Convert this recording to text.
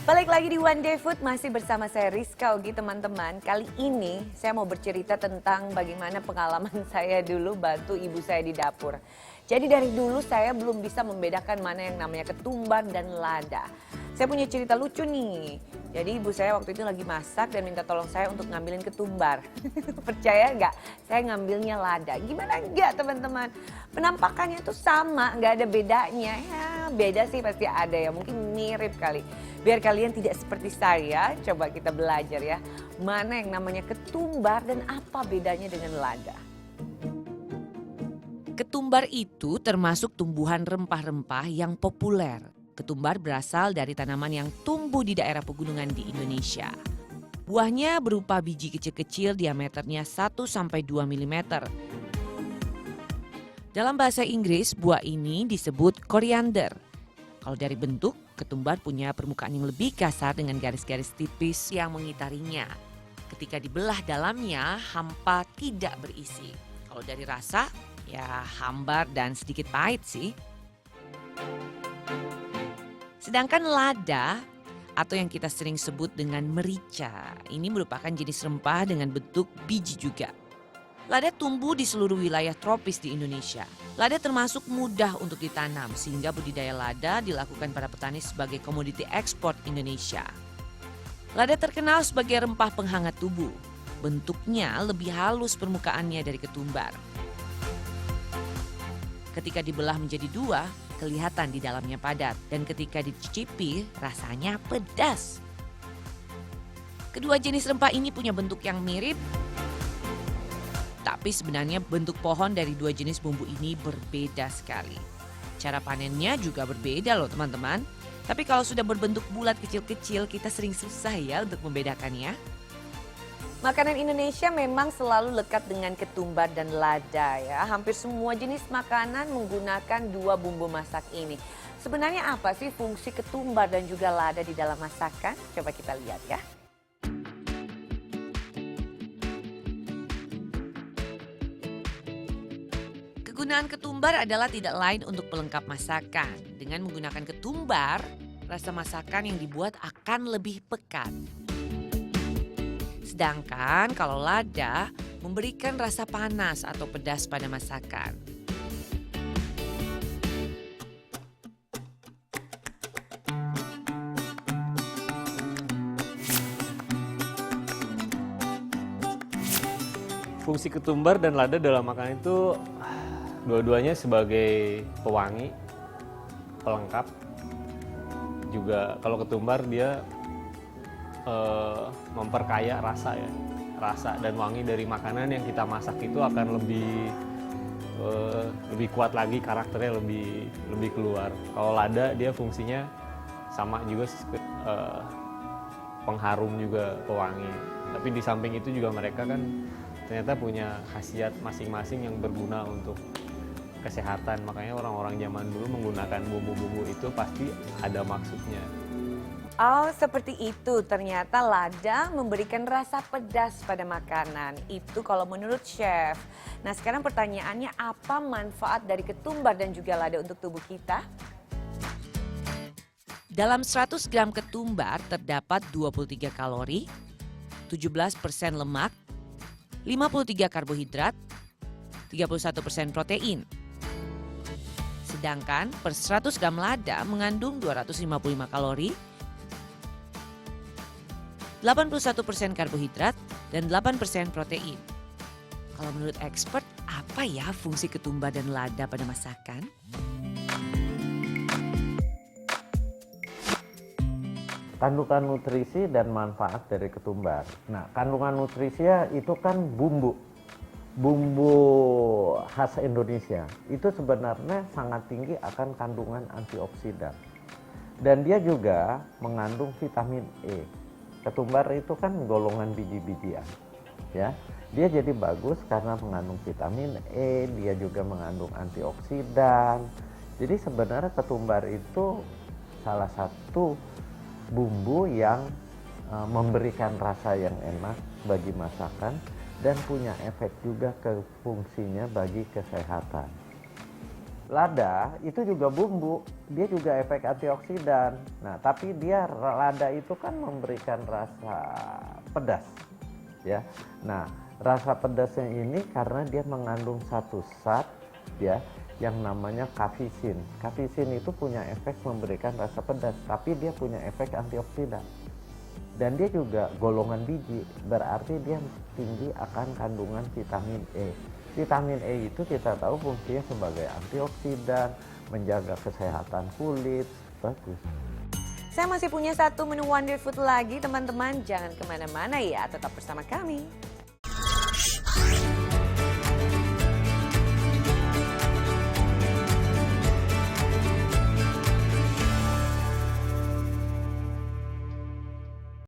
Balik lagi di One Day Food, masih bersama saya Rizka Ogi teman-teman. Kali ini saya mau bercerita tentang bagaimana pengalaman saya dulu bantu ibu saya di dapur. Jadi dari dulu saya belum bisa membedakan mana yang namanya ketumbar dan lada. Saya punya cerita lucu nih. Jadi ibu saya waktu itu lagi masak dan minta tolong saya untuk ngambilin ketumbar. Percaya nggak? Saya ngambilnya lada. Gimana enggak teman-teman? Penampakannya tuh sama, nggak ada bedanya. Ya beda sih pasti ada ya, mungkin mirip kali. Biar kalian tidak seperti saya, coba kita belajar ya. Mana yang namanya ketumbar dan apa bedanya dengan lada. Ketumbar itu termasuk tumbuhan rempah-rempah yang populer. Ketumbar berasal dari tanaman yang tumbuh di daerah pegunungan di Indonesia. Buahnya berupa biji kecil-kecil diameternya 1-2 mm. Dalam bahasa Inggris, buah ini disebut koriander. Kalau dari bentuk, ketumbar punya permukaan yang lebih kasar dengan garis-garis tipis yang mengitarinya. Ketika dibelah dalamnya, hampa tidak berisi. Kalau dari rasa, ya hambar dan sedikit pahit sih. Sedangkan lada atau yang kita sering sebut dengan merica, ini merupakan jenis rempah dengan bentuk biji juga. Lada tumbuh di seluruh wilayah tropis di Indonesia. Lada termasuk mudah untuk ditanam sehingga budidaya lada dilakukan para petani sebagai komoditi ekspor Indonesia. Lada terkenal sebagai rempah penghangat tubuh. Bentuknya lebih halus permukaannya dari ketumbar. Ketika dibelah menjadi dua, kelihatan di dalamnya padat. Dan ketika dicicipi, rasanya pedas. Kedua jenis rempah ini punya bentuk yang mirip, tapi sebenarnya bentuk pohon dari dua jenis bumbu ini berbeda sekali. Cara panennya juga berbeda loh teman-teman. Tapi kalau sudah berbentuk bulat kecil-kecil, kita sering susah ya untuk membedakannya. Makanan Indonesia memang selalu lekat dengan ketumbar dan lada ya. Hampir semua jenis makanan menggunakan dua bumbu masak ini. Sebenarnya apa sih fungsi ketumbar dan juga lada di dalam masakan? Coba kita lihat ya. Kegunaan ketumbar adalah tidak lain untuk pelengkap masakan. Dengan menggunakan ketumbar, rasa masakan yang dibuat akan lebih pekat. Sedangkan kalau lada memberikan rasa panas atau pedas pada masakan. Fungsi ketumbar dan lada dalam makanan itu dua-duanya sebagai pewangi, pelengkap. Juga kalau ketumbar dia memperkaya rasa ya, rasa dan wangi dari makanan yang kita masak itu akan lebih kuat lagi, karakternya lebih keluar. Kalau lada dia fungsinya sama juga, pengharum juga, pewangi. Tapi di samping itu juga mereka kan ternyata punya khasiat masing-masing yang berguna untuk kesehatan. Makanya orang-orang zaman dulu menggunakan bumbu-bumbu itu pasti ada maksudnya. Oh, seperti itu. Ternyata lada memberikan rasa pedas pada makanan. Itu kalau menurut chef. Nah, sekarang pertanyaannya, apa manfaat dari ketumbar dan juga lada untuk tubuh kita? Dalam 100 gram ketumbar terdapat 23 kalori, 17% lemak, 53 karbohidrat, 31% protein. Sedangkan per 100 gram lada mengandung 255 kalori, 81% karbohidrat, dan 8% protein. Kalau menurut expert, apa ya fungsi ketumbar dan lada pada masakan? Kandungan nutrisi dan manfaat dari ketumbar. Nah, kandungan nutrisinya itu kan bumbu khas Indonesia. Itu sebenarnya sangat tinggi akan kandungan antioksidan. Dan dia juga mengandung vitamin E. Ketumbar itu kan golongan biji-bijian, ya. Dia jadi bagus karena mengandung vitamin E, dia juga mengandung antioksidan. Jadi sebenarnya ketumbar itu salah satu bumbu yang memberikan rasa yang enak bagi masakan dan punya efek juga ke fungsinya bagi kesehatan. Lada itu juga bumbu, dia juga efek antioksidan. Nah, tapi lada itu kan memberikan rasa pedas, ya. Nah, rasa pedasnya ini karena dia mengandung satu zat, ya, yang namanya kafisin. Kafisin itu punya efek memberikan rasa pedas, tapi dia punya efek antioksidan. Dan dia juga golongan biji, berarti dia tinggi akan kandungan vitamin E. Vitamin E itu kita tahu fungsinya sebagai antioksidan, menjaga kesehatan kulit, bagus. Saya masih punya satu menu Wonder Food lagi teman-teman, jangan kemana-mana ya, tetap bersama kami.